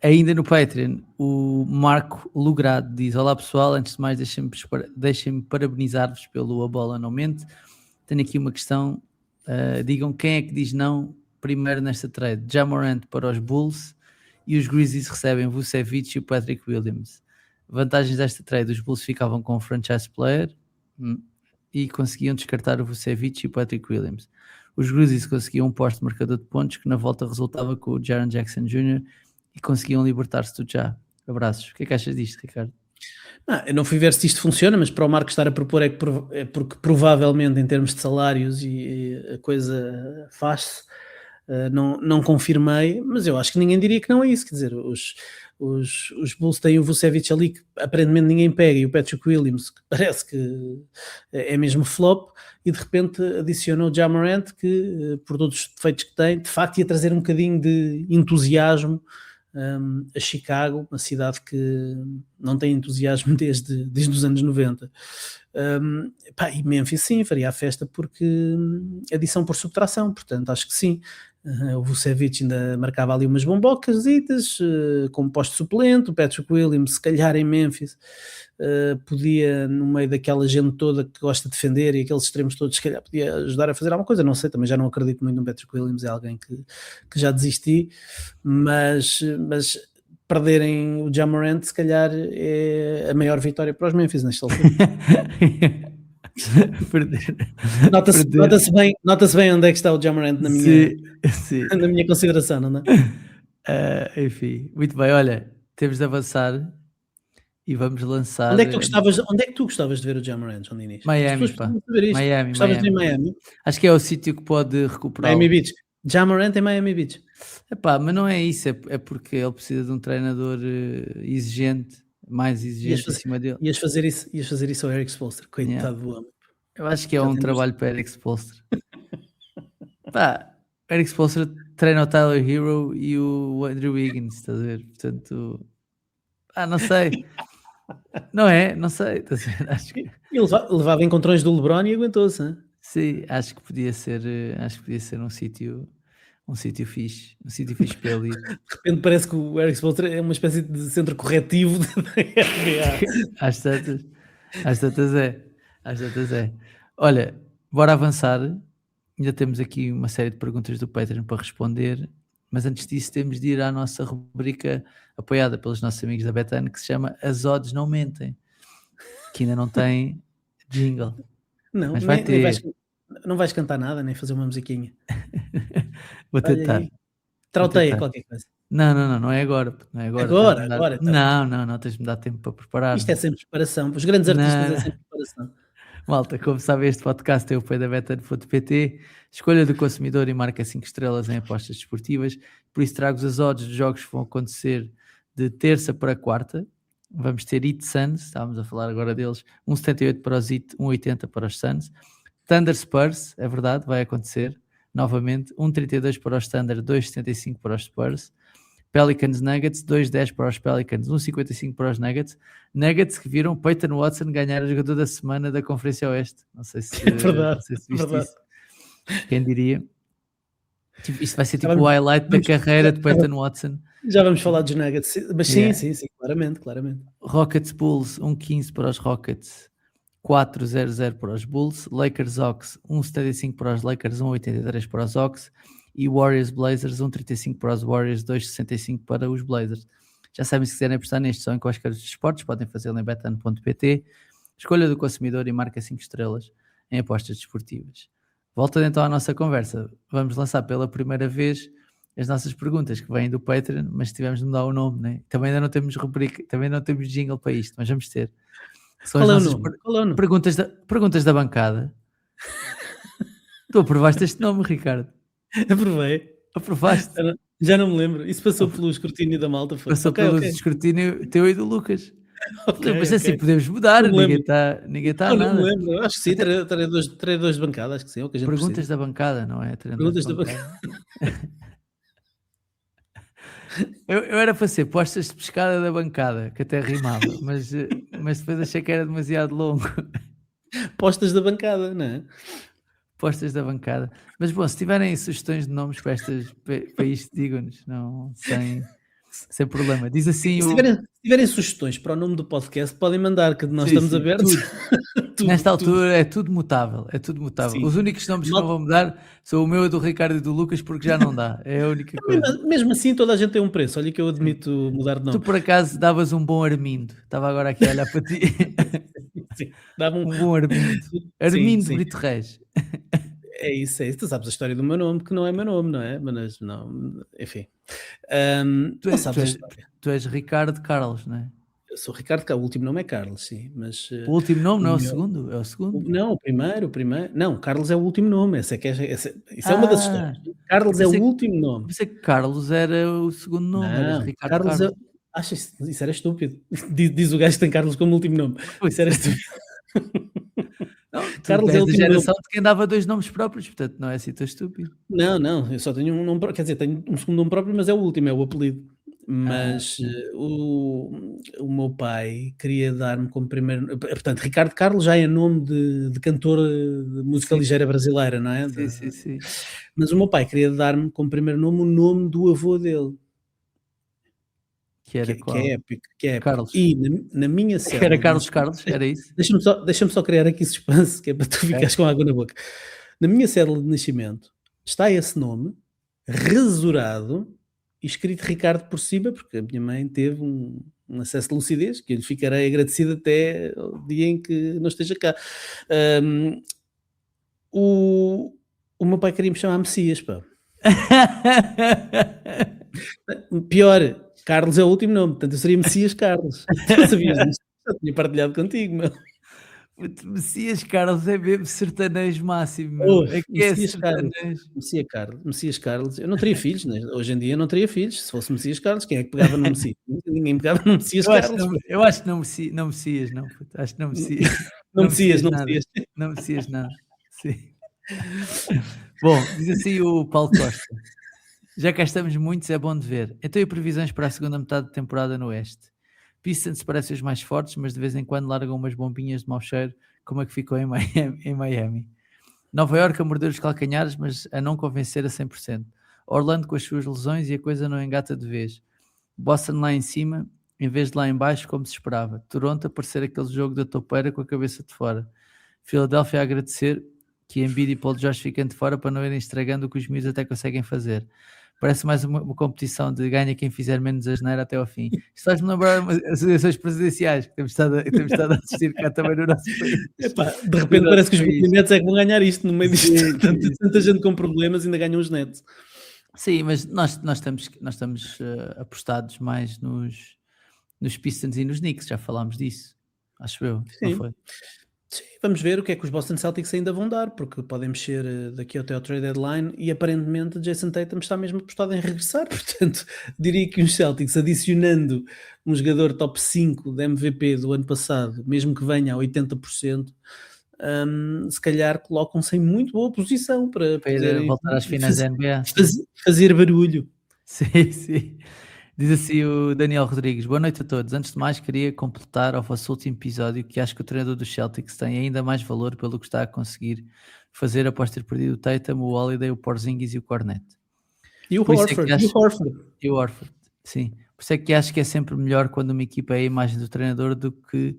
ainda no Patreon o Marco Logrado diz: olá pessoal, antes de mais deixem-me parabenizar-vos pelo A Bola Não Mente. Tenho aqui uma questão, digam quem é que diz não primeiro nesta trade: Ja Morant para os Bulls e os Grizzlies recebem Vucevic e o Patrick Williams. Vantagens desta trade: os Bulls ficavam com o franchise player e conseguiam descartar o Vucevic e o Patrick Williams. Os Grizzlies conseguiam um poste marcador de pontos que na volta resultava com o Jaren Jackson Jr. e conseguiam libertar-se do Ja. Abraços. O que é que achas disto, Ricardo? Eu não fui ver se isto funciona, mas para o Marco estar a propor é porque provavelmente em termos de salários e a coisa faz-se. não confirmei, mas eu acho que ninguém diria que não é isso. Quer dizer, os Bulls têm o Vucevic ali que aparentemente ninguém pega, e o Patrick Williams que parece que é mesmo flop, e de repente adicionou o Ja Morant que, por todos os defeitos que tem, de facto ia trazer um bocadinho de entusiasmo a Chicago, uma cidade que não tem entusiasmo desde os anos 90. E Memphis sim, faria a festa porque adição por subtração, portanto acho que sim. O Vucevic ainda marcava ali umas bombocasitas como posto suplente, o Patrick Williams se calhar em Memphis podia, no meio daquela gente toda que gosta de defender e aqueles extremos todos, se calhar podia ajudar a fazer alguma coisa, não sei, também já não acredito muito no Patrick Williams, é alguém que já desisti, mas perderem o Ja Morant se calhar é a maior vitória para os Memphis nesta altura. Nota-se bem onde é que está o Ja Morant na minha consideração, não é? Enfim, muito bem, olha, temos de avançar e vamos lançar... Onde é que tu gostavas de ver o Ja Morant, João Diniz? Miami, pá. Miami. Gostavas de ver Miami? Acho que é o sítio que pode recuperar. Miami Beach. Ja Morant em Miami Beach. Epá, mas não é isso, é porque ele precisa de um treinador exigente, mais exigente acima dele. Ias fazer isso ao Eric Spoelstra, coitado do homem. Eu acho que é um trabalho para Eric Spoelstra. Pá, Eric Spoelstra treina o Tyler Hero e o Andrew Wiggins, estás a ver? Portanto, não sei. Não sei. Acho que... E levava encontrões do LeBron e aguentou-se, hein? Sim, acho que podia ser um sítio fixe para ele ir. De repente parece que o Eric Spoelstra é uma espécie de centro corretivo da NBA. Às tantas é. Olha, bora avançar. Ainda temos aqui uma série de perguntas do Patreon para responder, mas antes disso temos de ir à nossa rubrica apoiada pelos nossos amigos da Betano, que se chama As Odds Não Mentem, que ainda não tem jingle. Não, mas vai ter. Não vais cantar nada, nem fazer uma musiquinha. Vou tentar. Trauteia qualquer coisa. Não é agora. Não é agora. Agora. Não, tens de me dar tempo para preparar. Isto é sempre preparação. Os grandes artistas é sempre preparação. Malta, como sabem, este podcast tem o apoio da Betano.pt, escolha do consumidor e marca 5 estrelas em apostas desportivas. Por isso trago-vos as odds dos jogos que vão acontecer de terça para quarta. Vamos ter Heat Suns, estávamos a falar agora deles, 1,78 para os Heat, 1,80 para os Suns. Thunder Spurs, é verdade, vai acontecer novamente, 1,32 para os Thunder, 2,75 para os Spurs. Pelicans Nuggets, 2,10 para os Pelicans, 1,55 para os Nuggets. Nuggets que viram Peyton Watson ganhar o jogador da semana da Conferência Oeste. Não sei se viste isso. Quem diria? Isto vai ser tipo o highlight da carreira de Peyton Watson. Já vamos falar dos Nuggets, mas sim, claramente. Rockets Bulls, 1,15 para os Rockets, 4,00 para os Bulls. Lakers Hawks, 1,75 para os Lakers, 1,83 para os Hawks. E Warriors Blazers, 1,35 para os Warriors, 2,65 para os Blazers. Já sabem, se quiserem apostar nestes só em quaisquer dos esportes, podem fazê-lo em betano.pt. Escolha do consumidor e marca 5 estrelas em apostas desportivas. Voltando então à nossa conversa, vamos lançar pela primeira vez as nossas perguntas que vêm do Patreon, mas tivemos de mudar o nome, né? Também ainda não temos rubrica, também não temos jingle para isto, mas vamos ter. São as nossas perguntas da bancada. Tu aprovaste este nome, Ricardo? Aprovei. Aprovaste? Já não me lembro. Isso passou pelo escutínio da malta. Passou pelo escrutínio teu e do Lucas. Mas assim podemos mudar. Ninguém está a nada. Não me lembro. Acho que sim. Treinadores de bancada. Acho que sim. Perguntas da bancada, não é? Perguntas da bancada. Eu era para ser postas de pescada da bancada, que até rimava, mas depois achei que era demasiado longo. Postas da bancada, não é? Postas da bancada. Mas bom, se tiverem sugestões de nomes para isto, digam-nos, não, sem problema. Diz assim. Se tiverem sugestões para o nome do podcast, podem mandar, que nós estamos abertos. Tudo. Nesta altura é tudo mutável. Sim. Os únicos nomes que não vão mudar são o meu e do Ricardo e do Lucas, porque já não dá. É a única coisa. Mesmo assim, toda a gente tem um preço. Olha que eu admito mudar de nome. Tu por acaso davas um bom Armindo. Estava agora aqui a olhar para ti. Sim, dava um bom Armindo. Armindo Brito Reis. É isso. Tu sabes a história do meu nome, que não é meu nome, não é? Mas não, enfim. Tu és Ricardo Carlos, não é? Eu sou Ricardo, o último nome é Carlos, sim, mas O último nome o não é o meu. segundo? É o segundo? Não, o primeiro. Não, Carlos é o último nome. Isso é uma das Ah, histórias. Carlos é o último eu nome. pensei que Carlos era o segundo nome, eras Não, Ricardo Carlos é. Carlos. Acha isso era estúpido. Diz o gajo que tem Carlos como último nome. Isso era Puta. estúpido. Não, tu Carlos é o és da último nome. geração de quem dava dois nomes próprios, portanto não é assim tão estúpido. Não, não, eu só tenho um nome, quer dizer, tenho um segundo nome próprio, mas é o último, é o apelido. Ah, Mas o meu pai queria dar-me como primeiro. Portanto, Ricardo Carlos já é nome de cantor de música sim, ligeira brasileira, não é? sim, sim, sim. Mas o meu pai queria dar-me como primeiro nome o nome do avô dele, Que era que é qual? épico, que é épico. Carlos. E na minha Que era cédula de Carlos nascimento, Carlos, era isso? deixa-me só criar aqui suspense, que é para tu Ok. ficares com água na boca. Na minha cédula de nascimento está esse nome rasurado e escrito Ricardo por cima, porque a minha mãe teve um acesso de lucidez que eu lhe ficarei agradecido até o dia em que não esteja cá. Hum, o, o meu pai queria me chamar Messias, pá. Pior, Carlos é o último nome, portanto eu seria Messias Carlos. Tu sabias disto? Eu tinha partilhado contigo, meu. Puto, Messias Carlos é mesmo sertanejo máximo, meu. Oh, É que é Messias Carlos. sertanejo. Messias Carlos. Eu não teria filhos, né? Hoje em dia eu não teria filhos. Se fosse Messias Carlos, quem é que pegava no Messias? Ninguém pegava no Messias Carlos. Pô. Eu acho que não Messias, não, puto. Acho que não Messias. Não Não Messias, Messias não nada. Messias. Não Messias nada. Sim. Bom, diz assim o Paulo Costa. Já cá estamos muitos, é bom de ver. Então, e previsões para a segunda metade da temporada no Oeste? Pistons parecem os mais fortes, mas de vez em quando largam umas bombinhas de mau cheiro, como a que ficou em Miami. Nova Iorque a morder os calcanhares, mas a não convencer a 100%. Orlando com as suas lesões e a coisa não engata de vez. Boston lá em cima, em vez de lá em baixo, como se esperava. Toronto a parecer aquele jogo da topeira com a cabeça de fora. Filadélfia a agradecer que Embiid e Paul George fiquem de fora para não irem estragando o que os miúdos até conseguem fazer. Parece mais uma competição de ganha quem fizer menos asneira até ao fim. Isto faz-me lembrar as eleições presidenciais que temos estado a assistir cá também no nosso país. Epá, de No repente nosso parece que os país. Netos é que vão ganhar isto no meio disto. Sim, Tanta, sim, tanta sim. gente com problemas ainda ganham os netos. Sim, mas nós estamos apostados mais nos Pistons e nos Knicks, já falámos disso, acho eu, não Sim. foi? Sim, vamos ver o que é que os Boston Celtics ainda vão dar, porque podem mexer daqui até ao trade deadline e aparentemente Jason Tatum está mesmo apostado em regressar, portanto diria que os Celtics adicionando um jogador top 5 da MVP do ano passado, mesmo que venha a 80%, se calhar colocam-se em muito boa posição para Para ir poderem voltar às finais da NBA, sim. fazer barulho. Sim, sim. Diz assim o Daniel Rodrigues: boa noite a todos. Antes de mais, queria completar ao vosso último episódio que acho que o treinador dos Celtics tem ainda mais valor pelo que está a conseguir fazer após ter perdido o Tatum, o Holiday, o Porzingis e o Cornet. E o Por isso é que Horford, acho, e o Horford, sim. Por isso é que acho que é sempre melhor quando uma equipa é a imagem do treinador do que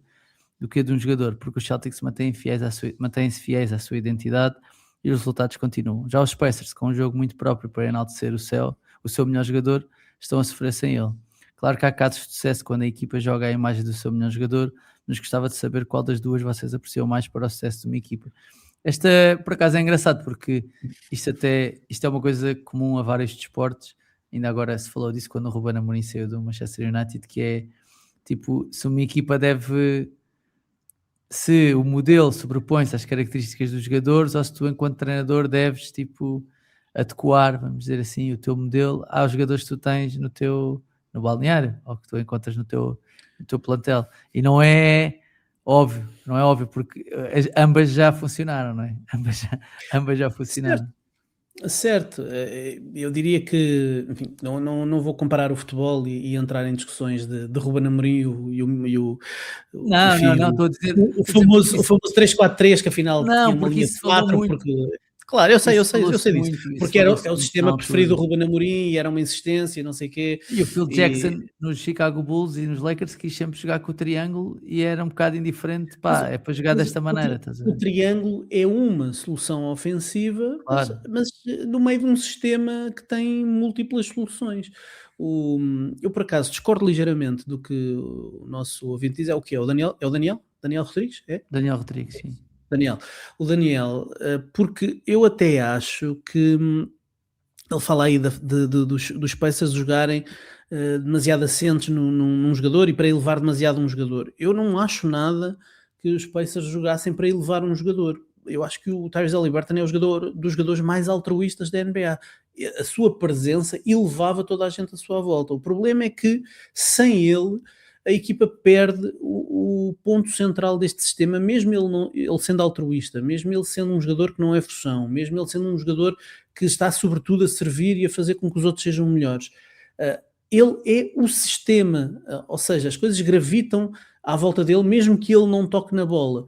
a de um jogador, porque os Celtics mantêm-se fiéis à sua identidade e os resultados continuam. Já os Pacers, com um jogo muito próprio para enaltecer o seu melhor jogador, estão a sofrer sem ele. Claro que há casos de sucesso quando a equipa joga a imagem do seu melhor jogador, mas gostava de saber qual das duas vocês apreciam mais para o sucesso de uma equipa. Esta, por acaso, é engraçado, porque isto é uma coisa comum a vários desportos. Ainda agora se falou disso quando o Ruben Amorim saiu do Manchester United, que é, tipo, se uma equipa se o modelo sobrepõe-se às características dos jogadores ou se tu, enquanto treinador, deves, tipo, adequar, vamos dizer assim, o teu modelo aos jogadores que tu tens no balneário ou que tu encontras no teu plantel. E não é óbvio, porque ambas já funcionaram, não é? Ambas já funcionaram. Certo, eu diria que, enfim, não vou comparar o futebol e entrar em discussões de Ruben Amorim e o Não, filho, estou a dizer o porque famoso, o famoso 3-4-3 que afinal tinha não, uma porque linha isso de se falou 4, muito, porque, claro, eu sei, eu isso sei, eu falou-se sei disso, muito, isso porque é falou-se o muito na sistema preferido altura. do Ruben Amorim e era uma insistência, não sei o quê, E o Phil e, Jackson nos Chicago Bulls e nos Lakers quis sempre jogar com o triângulo e era um bocado indiferente, mas, pá, é para jogar mas desta o, maneira, tri- estás a o ver? triângulo é uma solução ofensiva, mas, Claro. mas no meio de um sistema que tem múltiplas soluções. Eu, por acaso, discordo ligeiramente do que o nosso ouvinte diz. É o que é? O Daniel? É o Daniel? Daniel Rodrigues? É? Daniel Rodrigues, sim. Daniel. O Daniel, porque eu até acho que ele fala aí dos Pacers jogarem demasiado assentes num jogador e para elevar demasiado um jogador. Eu não acho nada que os Pacers jogassem para elevar um jogador. Eu acho que o Tyrese Haliburton é o jogador dos jogadores mais altruístas da NBA. A sua presença elevava toda a gente à sua volta. O problema é que, sem ele, a equipa perde o ponto central deste sistema, mesmo ele sendo altruísta, mesmo ele sendo um jogador que não é função, mesmo ele sendo um jogador que está sobretudo a servir e a fazer com que os outros sejam melhores. Ele é o sistema, ou seja, as coisas gravitam à volta dele, mesmo que ele não toque na bola.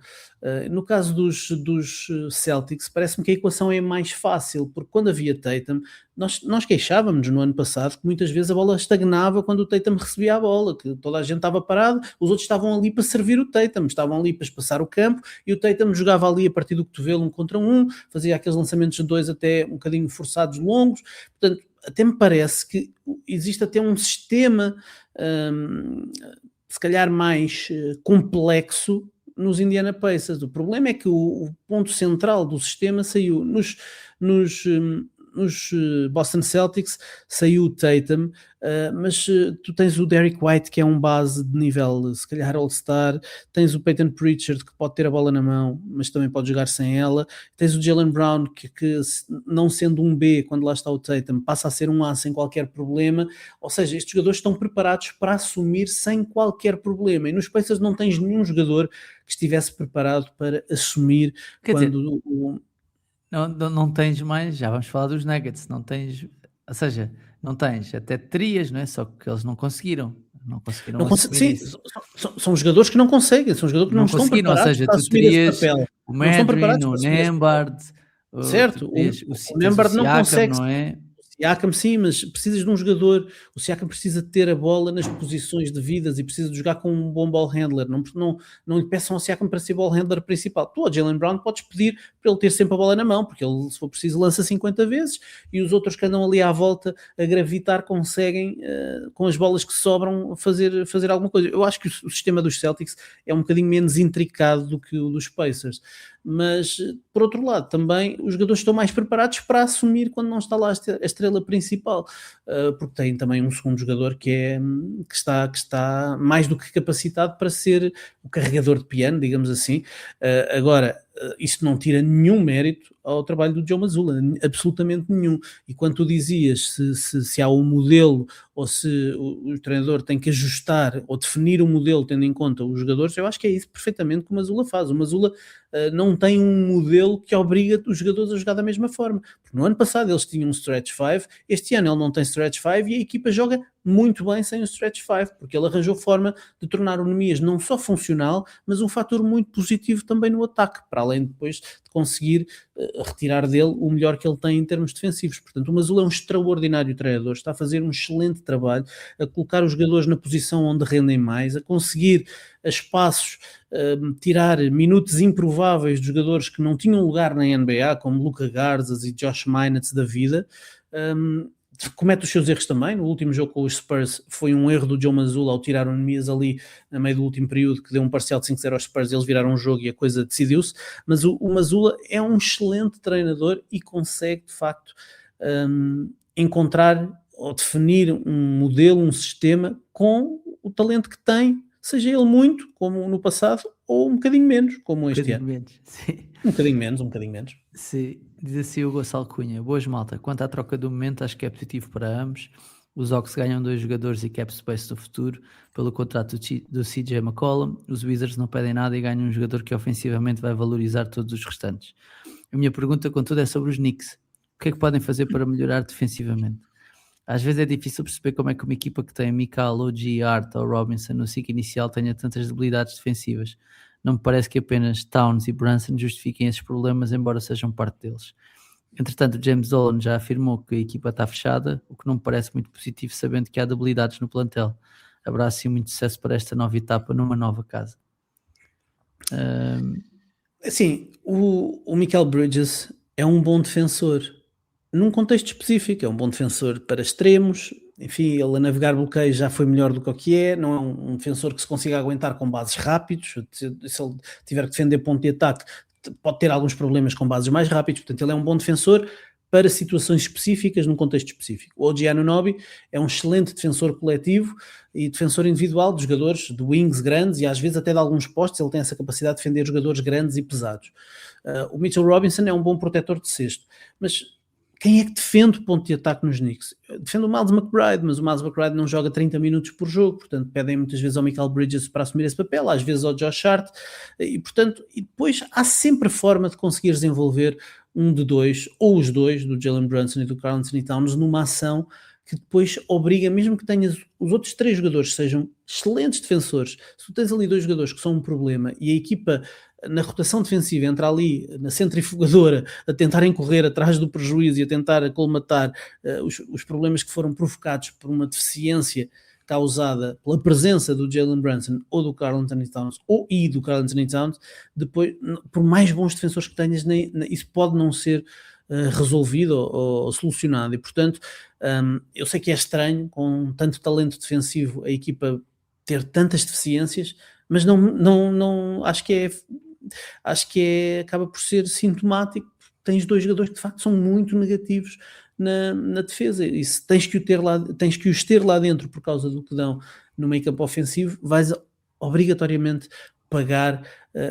No caso dos Celtics, parece-me que a equação é mais fácil, porque quando havia Tatum, nós queixávamos no ano passado que muitas vezes a bola estagnava quando o Tatum recebia a bola, que toda a gente estava parado, os outros estavam ali para servir o Tatum, estavam ali para espaçar o campo, e o Tatum jogava ali a partir do cotovelo 1 contra 1, fazia aqueles lançamentos de 2 até um bocadinho forçados longos. Portanto, até me parece que existe até um sistema se calhar mais complexo nos Indiana Pacers. O problema é que o ponto central do sistema saiu nos Boston Celtics, saiu o Tatum, mas tu tens o Derrick White, que é um base de nível se calhar All-Star, tens o Peyton Pritchard, que pode ter a bola na mão mas também pode jogar sem ela, tens o Jaylen Brown, que não sendo um B quando lá está o Tatum, passa a ser um A sem qualquer problema. Ou seja, estes jogadores estão preparados para assumir sem qualquer problema, e nos Pacers não tens nenhum jogador que estivesse preparado para assumir. Quer quando dizer, não tens mais, já vamos falar dos Nuggets, não tens, ou seja, não tens, até terias, não é? Só que eles não conseguiram sim, são jogadores que não conseguem, são jogadores que não estão preparados, ou seja, para assumir esse papel. O Madrid, o Nembhard, certo, o Nembhard não consegue, não é? Siakam sim, mas precisas de um jogador. O Siakam precisa ter a bola nas posições devidas e precisa de jogar com um bom ball handler. Não lhe peçam ao Siakam para ser ball handler principal. Tu, ao Jaylen Brown, podes pedir para ele ter sempre a bola na mão, porque ele, se for preciso, lança 50 vezes, e os outros que andam ali à volta a gravitar conseguem, com as bolas que sobram, fazer alguma coisa. Eu acho que o sistema dos Celtics é um bocadinho menos intricado do que o dos Pacers. Mas, por outro lado, também os jogadores estão mais preparados para assumir quando não está lá a estrela principal, porque tem também um segundo jogador que está mais do que capacitado para ser o carregador de piano, digamos assim. Agora, isto não tira nenhum mérito ao trabalho do Joe Mazzulla, absolutamente nenhum. E quando tu dizias se há um modelo ou se o treinador tem que ajustar ou definir um modelo tendo em conta os jogadores, eu acho que é isso perfeitamente que o Mazzulla faz. O Mazzulla não tem um modelo que obriga os jogadores a jogar da mesma forma. Porque no ano passado eles tinham um stretch 5, este ano ele não tem stretch 5 e a equipa joga muito bem sem o stretch 5, porque ele arranjou forma de tornar o Nemias não só funcional, mas um fator muito positivo também no ataque, para além depois de conseguir retirar dele o melhor que ele tem em termos defensivos. Portanto, o Mazzulla é um extraordinário treinador, está a fazer um excelente trabalho, a colocar os jogadores na posição onde rendem mais, a conseguir a espaços, tirar minutos improváveis de jogadores que não tinham lugar na NBA, como Luka Garza e Josh Minott da vida. Comete os seus erros também. No último jogo com os Spurs foi um erro do Joe Mazzulla ao tirar o Nemias ali no meio do último período, que deu um parcial de 5-0 aos Spurs, eles viraram um jogo e a coisa decidiu-se. Mas o Mazzulla é um excelente treinador e consegue de facto encontrar ou definir um modelo, um sistema com o talento que tem, seja ele muito, como no passado, ou um bocadinho menos, como este ano. Um bocadinho menos. Sim, diz assim o Gonçalo Cunha. Boas, malta. Quanto à troca do momento, acho que é positivo para ambos. Os Hawks ganham 2 jogadores e cap space do futuro pelo contrato do CJ McCollum. Os Wizards não pedem nada e ganham um jogador que ofensivamente vai valorizar todos os restantes. A minha pergunta, contudo, é sobre os Knicks. O que é que podem fazer para melhorar defensivamente? Às vezes é difícil perceber como é que uma equipa que tem Mikal, OG, Hart ou Robinson no ciclo inicial tenha tantas debilidades defensivas. Não me parece que apenas Towns e Brunson justifiquem esses problemas, embora sejam parte deles. Entretanto, James Dolan já afirmou que a equipa está fechada, o que não me parece muito positivo, sabendo que há debilidades no plantel. Abraço e muito sucesso para esta nova etapa numa nova casa. Assim, o Mikal Bridges é um bom defensor. Num contexto específico, é um bom defensor para extremos. Enfim, ele a navegar bloqueios já foi melhor do que o que é. Não é um defensor que se consiga aguentar com bases rápidos. Se ele tiver que defender ponto de ataque, pode ter alguns problemas com bases mais rápidos. Portanto, ele é um bom defensor para situações específicas, num contexto específico. O OG Anunoby é um excelente defensor coletivo e defensor individual de jogadores de wings grandes e às vezes até de alguns postos ele tem essa capacidade de defender jogadores grandes e pesados. O Mitchell Robinson é um bom protetor de cesto, mas quem é que defende o ponto de ataque nos Knicks? Defende o Miles McBride, mas o Miles McBride não joga 30 minutos por jogo, portanto pedem muitas vezes ao Michael Bridges para assumir esse papel, às vezes ao Josh Hart, e portanto, e depois há sempre forma de conseguir desenvolver um de dois, ou os dois, do Jalen Brunson e do Karl-Anthony Towns, numa ação que depois obriga, mesmo que tenhas os outros 3 jogadores sejam excelentes defensores, se tu tens ali 2 jogadores que são um problema e a equipa na rotação defensiva entra ali na centrifugadora a tentarem correr atrás do prejuízo e a tentar acolmatar os problemas que foram provocados por uma deficiência causada pela presença do Jalen Brunson ou do Karl-Anthony Towns e do Karl-Anthony Towns, depois, por mais bons defensores que tenhas, isso pode não ser resolvido ou solucionado, e portanto eu sei que é estranho com tanto talento defensivo a equipa ter tantas deficiências, mas não acho que acaba por ser sintomático. Tens 2 jogadores que de facto são muito negativos na defesa, e se tens que os ter lá dentro por causa do que dão no meio campo ofensivo, vais obrigatoriamente pagar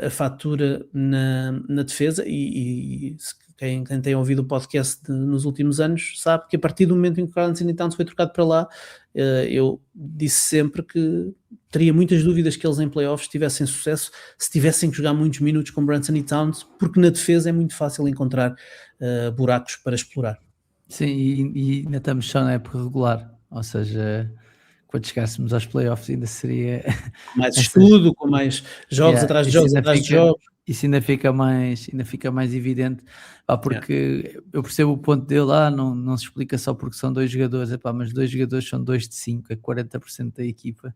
a fatura na defesa, e quem tem ouvido o podcast nos últimos anos sabe que a partir do momento em que o Karl-Anthony Towns foi trocado para lá, eu disse sempre que teria muitas dúvidas que eles em playoffs tivessem sucesso se tivessem que jogar muitos minutos com Brunson e Towns, porque na defesa é muito fácil encontrar buracos para explorar. Sim, e ainda estamos só na época regular, ou seja, quando chegássemos aos playoffs ainda seria... Com mais estudo, com mais jogos atrás de jogos, isso ainda fica mais evidente, porque eu percebo o ponto dele, não se explica só porque são 2 jogadores, mas 2 jogadores são 2 de 5, é 40% da equipa,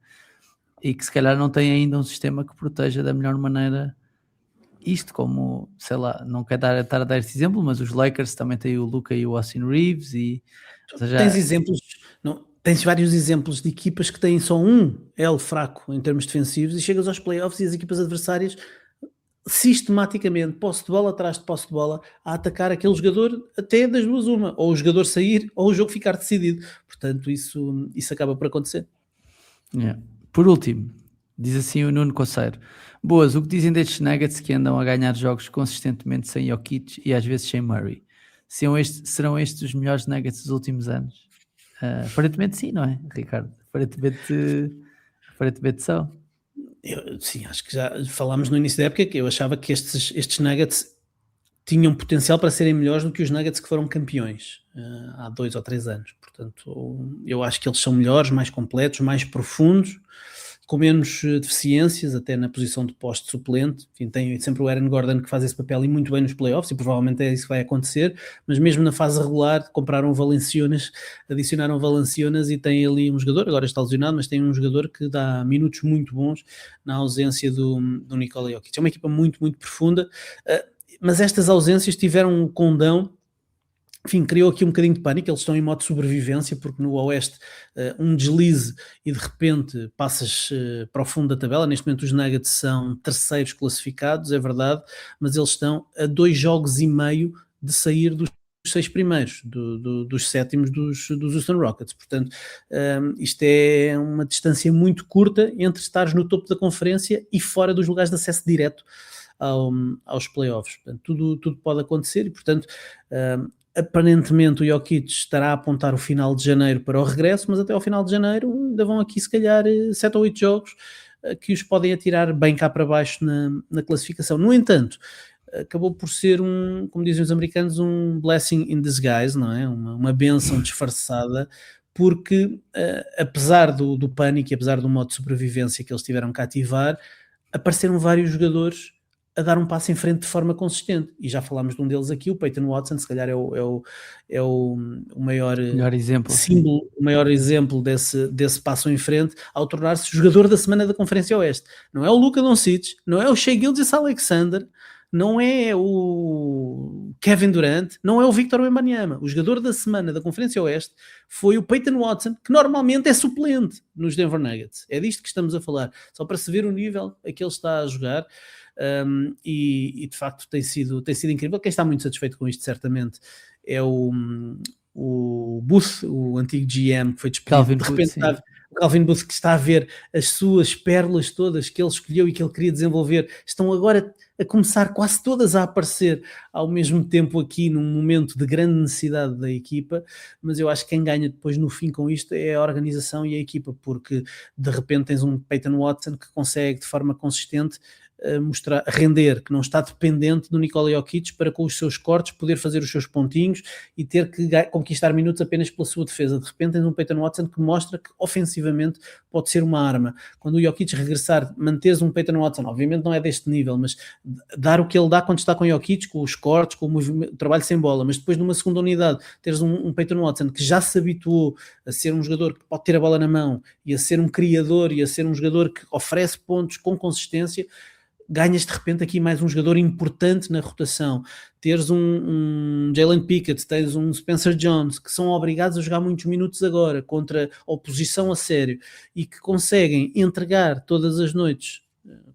e que se calhar não tem ainda um sistema que proteja da melhor maneira isto, como, sei lá, não quero estar a dar este exemplo, mas os Lakers também têm o Luka e o Austin Reeves, e... Tens exemplos... Tens vários exemplos de equipas que têm só um elo fraco em termos defensivos e chegas aos playoffs e as equipas adversárias sistematicamente, posse de bola atrás de posse de bola, a atacar aquele jogador até das duas uma, ou o jogador sair ou o jogo ficar decidido. Portanto, isso acaba por acontecer. Por último, diz assim o Nuno Coceiro: boas, o que dizem destes Nuggets que andam a ganhar jogos consistentemente sem Jokic e às vezes sem Murray? Serão estes os melhores Nuggets dos últimos anos? Aparentemente sim, não é, Ricardo? Aparentemente são. Sim, acho que já falámos no início da época que eu achava que estes Nuggets tinham potencial para serem melhores do que os Nuggets que foram campeões há 2 ou 3 anos. Portanto, eu acho que eles são melhores, mais completos, mais profundos, com menos deficiências, até na posição de poste suplente. Enfim, tem sempre o Aaron Gordon que faz esse papel e muito bem nos playoffs, e provavelmente é isso que vai acontecer, mas mesmo na fase regular adicionaram Valanciunas e tem ali um jogador, agora está lesionado, mas tem um jogador que dá minutos muito bons na ausência do Nikola Jokic. É uma equipa muito, muito profunda, mas estas ausências tiveram um condão. Enfim, criou aqui um bocadinho de pânico. Eles estão em modo de sobrevivência, porque no Oeste um deslize e de repente passas para o fundo da tabela. Neste momento os Nuggets são terceiros classificados, é verdade, mas eles estão a 2 jogos e meio de sair dos 6 primeiros, dos sétimos dos Houston Rockets. Portanto, isto é uma distância muito curta entre estares no topo da conferência e fora dos lugares de acesso direto aos playoffs. Portanto, tudo pode acontecer e, portanto... aparentemente o Jokic estará a apontar o final de janeiro para o regresso, mas até ao final de janeiro ainda vão aqui se calhar 7 ou 8 jogos que os podem atirar bem cá para baixo na classificação. No entanto, acabou por ser como dizem os americanos, um blessing in disguise, não é? Uma bênção disfarçada, porque apesar do pânico e apesar do modo de sobrevivência que eles tiveram que ativar, apareceram vários jogadores a dar um passo em frente de forma consistente, e já falámos de um deles aqui, o Peyton Watson, se calhar é o maior exemplo, símbolo, o maior exemplo desse passo em frente, ao tornar-se jogador da semana da Conferência Oeste. Não é o Luka Doncic, não é o Shai Gilgeous-Alexander, não é o Kevin Durant, não é o Victor Wembanyama. O jogador da semana da Conferência Oeste foi o Peyton Watson, que normalmente é suplente nos Denver Nuggets. É disto que estamos a falar, só para se ver o nível a que ele está a jogar. e de facto tem sido incrível. Quem está muito satisfeito com isto, certamente, é o Booth, o antigo GM, que foi despedido. Calvin De Booth, repente sim. o Calvin Booth, que está a ver as suas pérolas todas que ele escolheu e que ele queria desenvolver, estão agora a começar quase todas a aparecer ao mesmo tempo aqui num momento de grande necessidade da equipa, mas eu acho que quem ganha depois no fim com isto é a organização e a equipa, porque de repente tens um Peyton Watson que consegue de forma consistente mostrar, render, que não está dependente do Nikola Jokic para com os seus cortes poder fazer os seus pontinhos e ter que conquistar minutos apenas pela sua defesa. De repente tens um Peyton Watson que mostra que ofensivamente pode ser uma arma. Quando o Jokic regressar, manteres um Peyton Watson, obviamente não é deste nível, mas dar o que ele dá quando está com o Jokic, com os cortes, com o trabalho sem bola, mas depois numa segunda unidade teres um Peyton Watson que já se habituou a ser um jogador que pode ter a bola na mão e a ser um criador e a ser um jogador que oferece pontos com consistência, ganhas de repente aqui mais um jogador importante na rotação. Teres um Jalen Pickett, tens um Spencer Jones, que são obrigados a jogar muitos minutos agora contra oposição a sério e que conseguem entregar todas as noites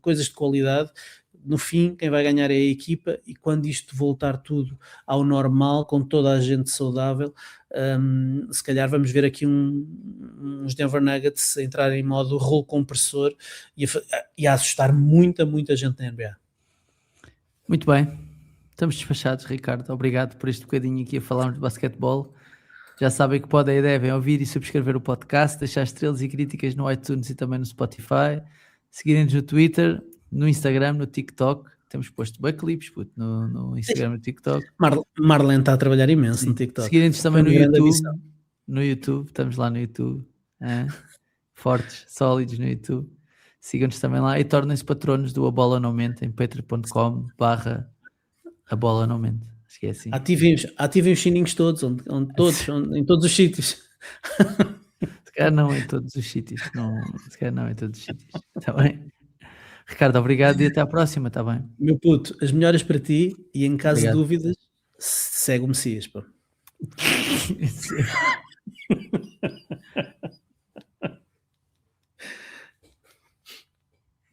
coisas de qualidade. No fim, quem vai ganhar é a equipa, e quando isto voltar tudo ao normal, com toda a gente saudável, se calhar vamos ver aqui uns Denver Nuggets a entrar em modo rolo compressor e a assustar muita gente na NBA. Muito bem, estamos despachados, Ricardo. Obrigado por este bocadinho aqui a falarmos de basquetebol. Já sabem que podem e devem ouvir e subscrever o podcast, deixar estrelas e críticas no iTunes e também no Spotify, seguirem-nos no Twitter, no Instagram, no TikTok. Temos posto bem clipes no Instagram e no TikTok. Marlene está a trabalhar imenso. Sim. No TikTok. Seguirem-nos também no YouTube. No YouTube, estamos lá no YouTube. Fortes, sólidos no YouTube. Sigam-nos também lá e tornem-se patronos do A Bola Não Mente em patreon.com/A Bola Não Mente. Acho que é assim. Ativem os sininhos todos, em todos os sítios. Se calhar não em todos os sítios. Se calhar não em todos os sítios. Está bem? Ricardo, obrigado e até à próxima, está bem? Meu puto, as melhoras para ti, e em caso de dúvidas, segue o Messias, pô.